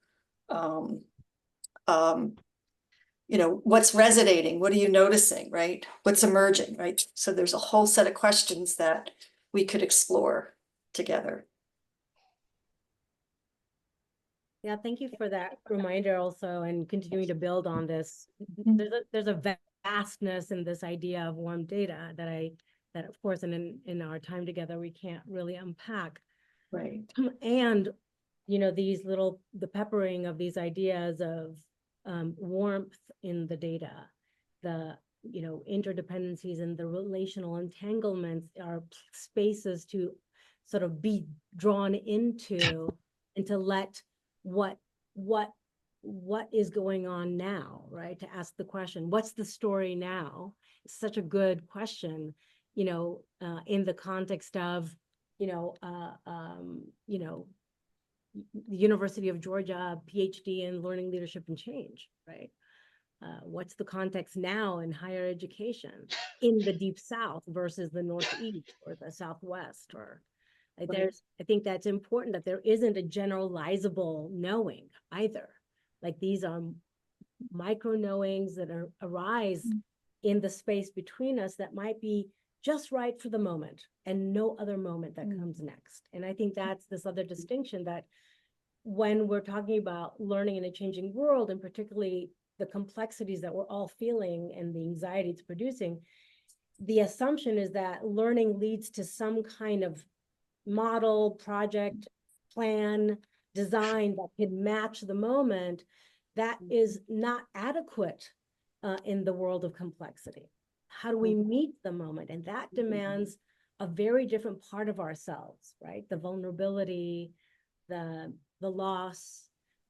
what's resonating, what are you noticing, right? What's emerging, right? So there's a whole set of questions that we could explore together. Yeah, thank you for that reminder also, and continuing to build on this. There's a vastness in this idea of warm data that of course in our time together we can't really unpack. Right. And the peppering of these ideas of warmth in the data, the interdependencies and the relational entanglements are spaces to sort of be drawn into, and to let what is going on now, right? To ask the question, what's the story now? It's such a good question, in the context of, the University of Georgia PhD in learning, leadership, and change, right? What's the context now in higher education in the Deep South versus the Northeast or the Southwest? Or I think that's important, that there isn't a generalizable knowing either. Like, these are micro knowings that arise in the space between us that might be just right for the moment and no other moment that comes next. And I think that's this other distinction, that when we're talking about learning in a changing world, and particularly the complexities that we're all feeling and the anxiety it's producing, the assumption is that learning leads to some kind of model, project, plan, design that can match the moment. That is not adequate in the world of complexity. How do we meet the moment? And that demands a very different part of ourselves, right? The vulnerability, the loss,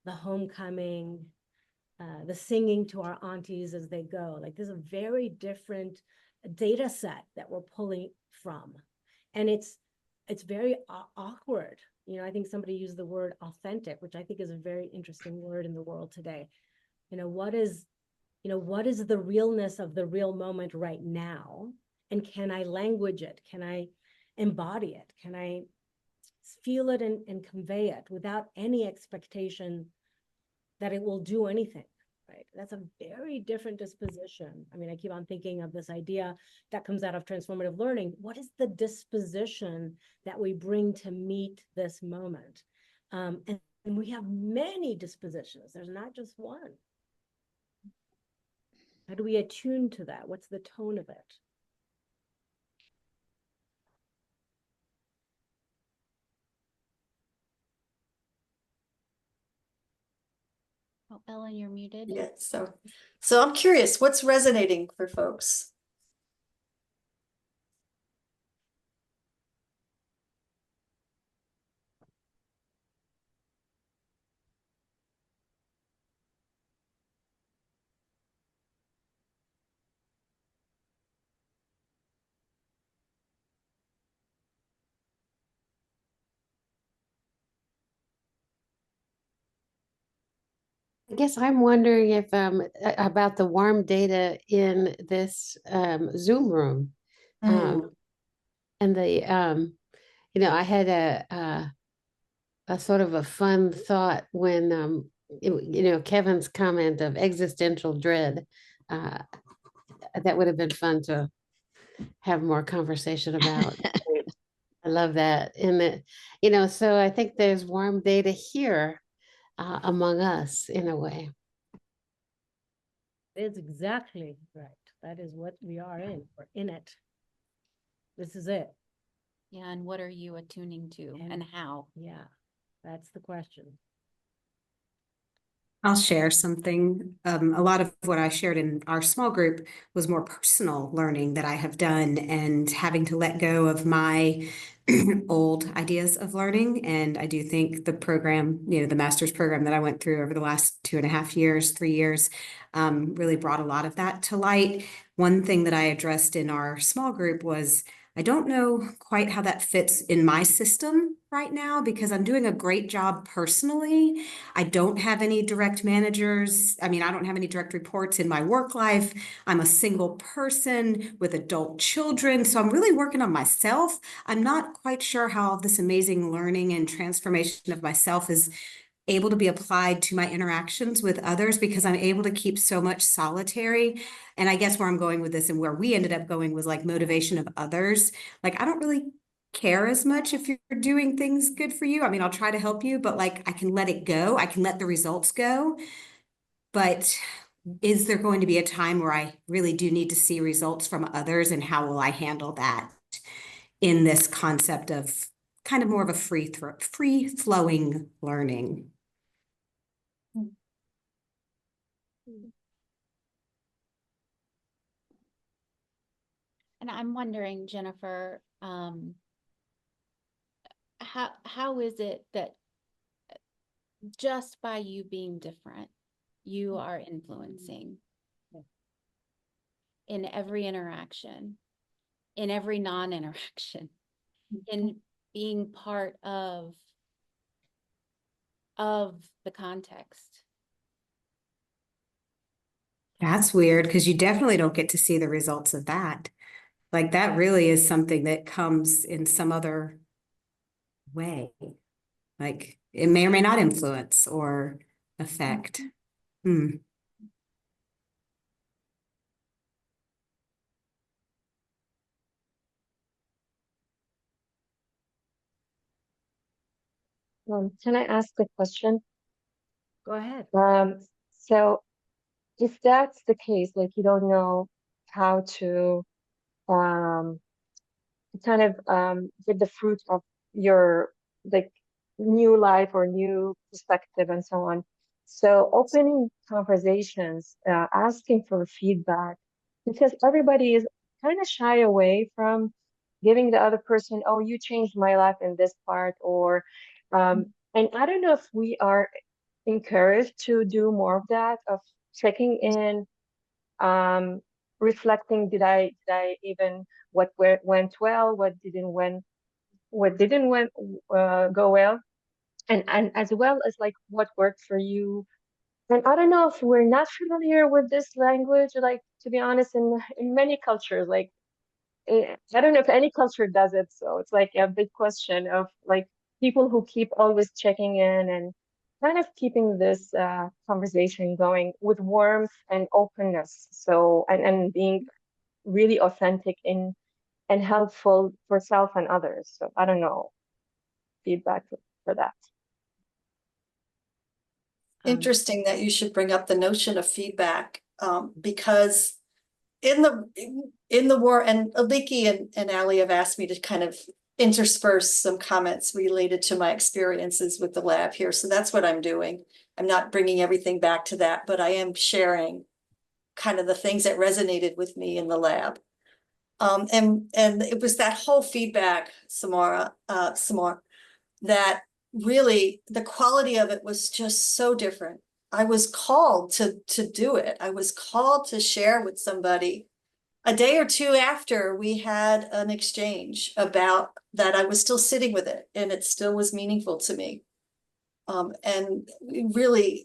the homecoming, the singing to our aunties as they go. Like, there's a very different data set that we're pulling from. And it's very awkward. I think somebody used the word authentic, which I think is a very interesting word in the world today. What is the realness of the real moment right now? And can I language it? Can I embody it? Can I feel it and convey it without any expectation that it will do anything, right? That's a very different disposition. I mean, I keep on thinking of this idea that comes out of transformative learning. What is the disposition that we bring to meet this moment? And we have many dispositions. There's not just one. How do we attune to that? What's the tone of it? Oh, Ellen, you're muted. Yeah, so I'm curious, what's resonating for folks? I guess I'm wondering if about the warm data in this Zoom room. And the I had a sort of a fun thought when Kevin's comment of existential dread. That would have been fun to have more conversation about. I love that. And that, so I think there's warm data here among us in a way. It's exactly right. That is what we are in. We're in it. This is it. Yeah, and what are you attuning to and how? Yeah, that's the question. I'll share something. A lot of what I shared in our small group was more personal learning that I have done and having to let go of my old ideas of learning. And I do think the program, the master's program that I went through over the last 2.5 years, 3 years, really brought a lot of that to light. One thing that I addressed in our small group was, I don't know quite how that fits in my system right now because I'm doing a great job personally. I don't have any direct managers. I mean, I don't have any direct reports in my work life. I'm a single person with adult children. So I'm really working on myself. I'm not quite sure how this amazing learning and transformation of myself is able to be applied to my interactions with others because I'm able to keep so much solitary. And I guess where I'm going with this and where we ended up going was like motivation of others. Like, I don't really care as much if you're doing things good for you. I mean, I'll try to help you, but like, I can let it go. I can let the results go. But is there going to be a time where I really do need to see results from others, and how will I handle that in this concept of kind of more of a free flowing learning? And I'm wondering, Jennifer, how is it that just by you being different, you are influencing in every interaction, in every non-interaction, in being part of the context? That's weird because you definitely don't get to see the results of that. Like, that really is something that comes in some other way. Like, it may or may not influence or affect. Can I ask a question? Go ahead. So if that's the case, like you don't know how to kind of get the fruit of your like new life or new perspective and so on. So opening conversations, asking for feedback, because everybody is kind of shy away from giving the other person, oh, you changed my life in this part, or and I don't know if we are encouraged to do more of that, of checking in, reflecting, did I even what went well, what didn't go well, and as well as like what worked for you. And I don't know if we're not familiar with this language, like, to be honest, in many cultures, like I don't know if any culture does it. So it's like a big question of like people who keep always checking in and kind of keeping this conversation going with warmth and openness. So, and being really authentic in and helpful for self and others. So I don't know, feedback for that. Interesting that you should bring up the notion of feedback. because in the war, and Aliki and Ali have asked me to kind of intersperse some comments related to my experiences with the lab here. So that's what I'm doing. I'm not bringing everything back to that, but I am sharing kind of the things that resonated with me in the lab. And it was that whole feedback, Samara, that really the quality of it was just so different. I was called to do it. I was called to share with somebody. A day or two after, we had an exchange about that. I was still sitting with it, and it still was meaningful to me. And really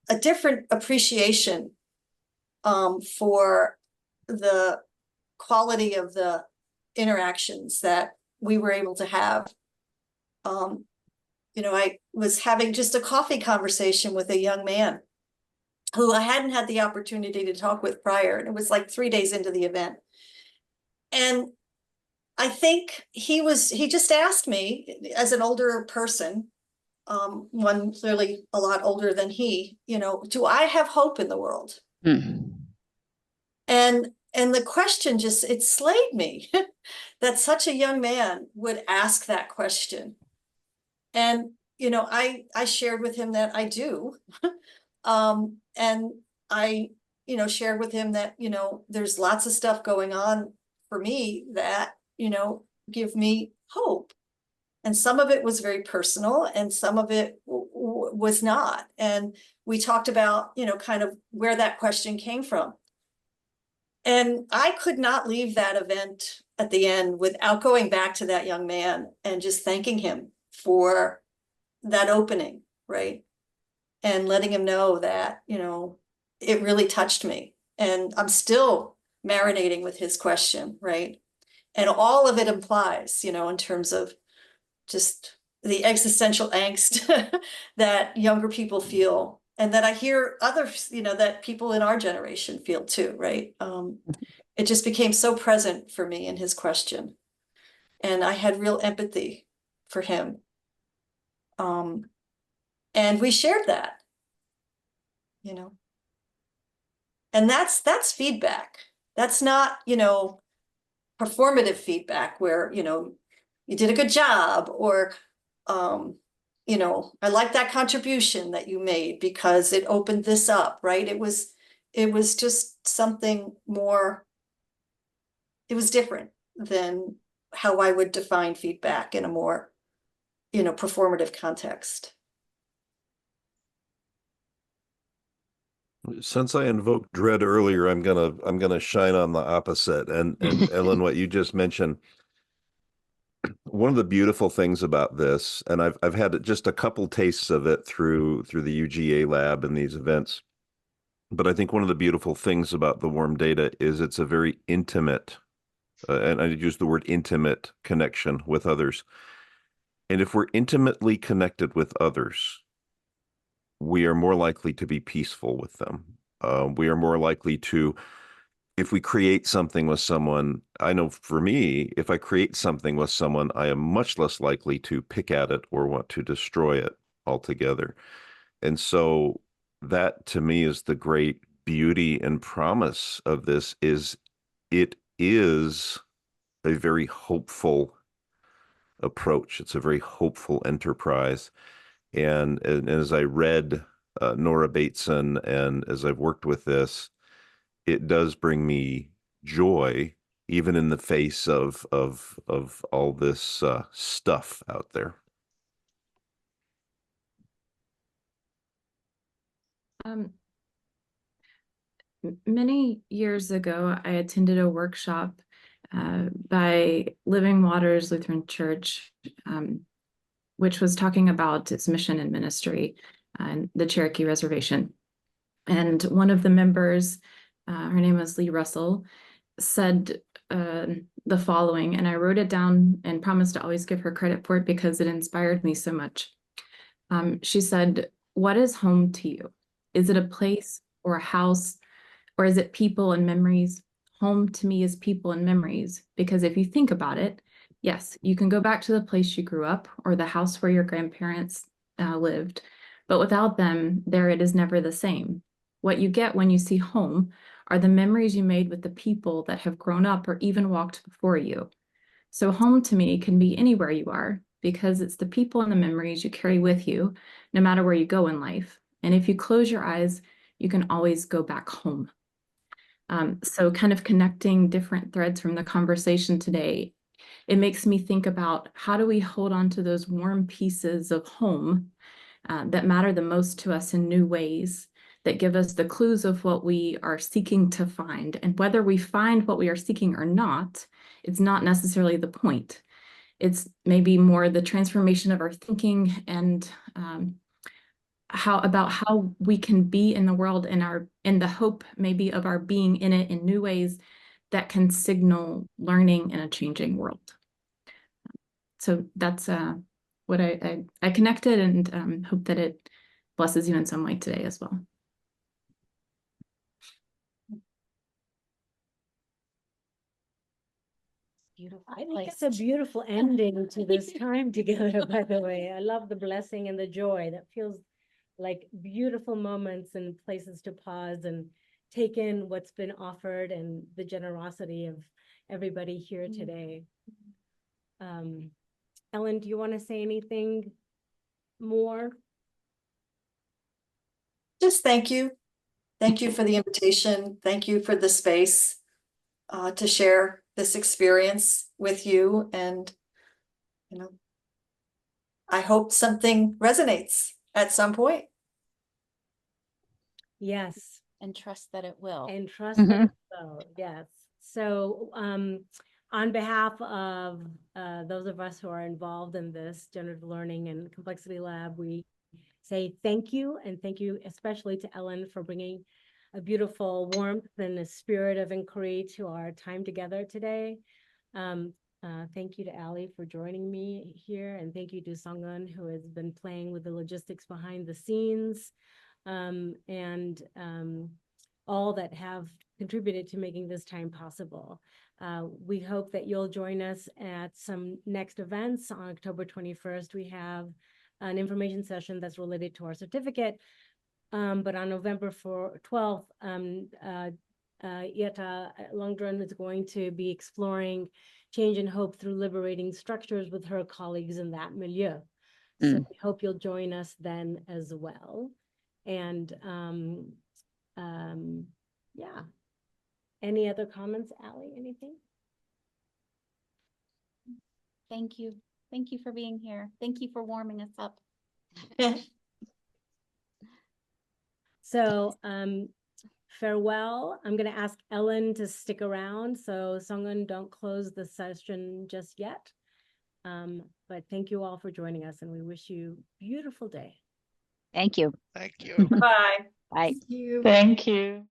a different appreciation for the quality of the interactions that we were able to have. You know, I was having just a coffee conversation with a young man who I hadn't had the opportunity to talk with prior. And it was like 3 days into the event. And I think he just asked me, as an older person, one clearly a lot older than he, you know, do I have hope in the world? And the question just, it slayed me that such a young man would ask that question. And, you know, I shared with him that I do. And I, you know, shared with him that, you know, there's lots of stuff going on for me that, you know, give me hope. And some of it was very personal, and some of it was not. And we talked about, you know, kind of where that question came from. And I could not leave that event at the end without going back to that young man and just thanking him for that opening, right? And letting him know that, you know, it really touched me. And I'm still marinating with his question, right? And all of it implies, you know, in terms of just the existential angst that younger people feel, and that I hear others, you know, that people in our generation feel too, right? It just became so present for me in his question. And I had real empathy for him. And we shared that, you know. And that's feedback. That's not, you know, performative feedback where, you know, you did a good job, or, you know, I like that contribution that you made because it opened this up, right? It was just something more, it was different than how I would define feedback in a more, you know, performative context. Since I invoked dread earlier, I'm gonna shine on the opposite. And Ellen, what you just mentioned, one of the beautiful things about this, and I've had just a couple tastes of it through the UGA lab and these events, but I think one of the beautiful things about the warm data is it's a very intimate, and I use the word intimate, connection with others. And if we're intimately connected with others, we are more likely to be peaceful with them. We are more likely to, if we create something with someone, I know for me, if I create something with someone, I am much less likely to pick at it or want to destroy it altogether. And so that to me is the great beauty and promise of this, is it is a very hopeful approach. It's a very hopeful enterprise. And as I read Nora Bateson, and as I've worked with this, it does bring me joy, even in the face of all this stuff out there. Many years ago, I attended a workshop by Living Waters Lutheran Church, which was talking about its mission and ministry and the Cherokee Reservation. And one of the members, her name was Lee Russell, said the following, and I wrote it down and promised to always give her credit for it because it inspired me so much. She said, "What is home to you? Is it a place or a house, or is it people and memories? Home to me is people and memories, because if you think about it, yes, you can go back to the place you grew up or the house where your grandparents lived, but without them, there it is never the same. What you get when you see home are the memories you made with the people that have grown up or even walked before you. So home to me can be anywhere you are, because it's the people and the memories you carry with you, no matter where you go in life. And if you close your eyes, you can always go back home. So kind of connecting different threads from the conversation today, it makes me think about how do we hold on to those warm pieces of home that matter the most to us in new ways, that give us the clues of what we are seeking to find. And whether we find what we are seeking or not, it's not necessarily the point. It's maybe more the transformation of our thinking and how we can be in the world in the hope maybe of our being in it in new ways that can signal learning in a changing world. So that's what I connected, and hope that it blesses you in some way today as well. Beautiful. I think it's a beautiful ending to this time together, by the way. I love the blessing and the joy. That feels like beautiful moments and places to pause and take in what's been offered and the generosity of everybody here today. Ellen, do you want to say anything more? Just thank you. Thank you for the invitation. Thank you for the space to share this experience with you. And, you know, I hope something resonates at some point. Yes. And trust that it will. And trust that it will, yes. So on behalf of those of us who are involved in this generative learning and complexity lab, we say thank you, and thank you especially to Ellen for bringing a beautiful warmth and a spirit of inquiry to our time together today. Thank you to Ali for joining me here, and thank you to Sung-Eun, who has been playing with the logistics behind the scenes, and all that have contributed to making this time possible. We hope that you'll join us at some next events. On October 21st, we have an information session that's related to our certificate. But on November 12th, Yeta Longdren is going to be exploring change and hope through liberating structures with her colleagues in that milieu. So we hope you'll join us then as well. And yeah. Any other comments, Ali? Anything? Thank you. Thank you for being here. Thank you for warming us up. So farewell. I'm going to ask Ellen to stick around. So Sung-Eun, don't close the session just yet. But thank you all for joining us, and we wish you a beautiful day. Thank you. Thank you. Bye. Bye. Thank you. Thank you.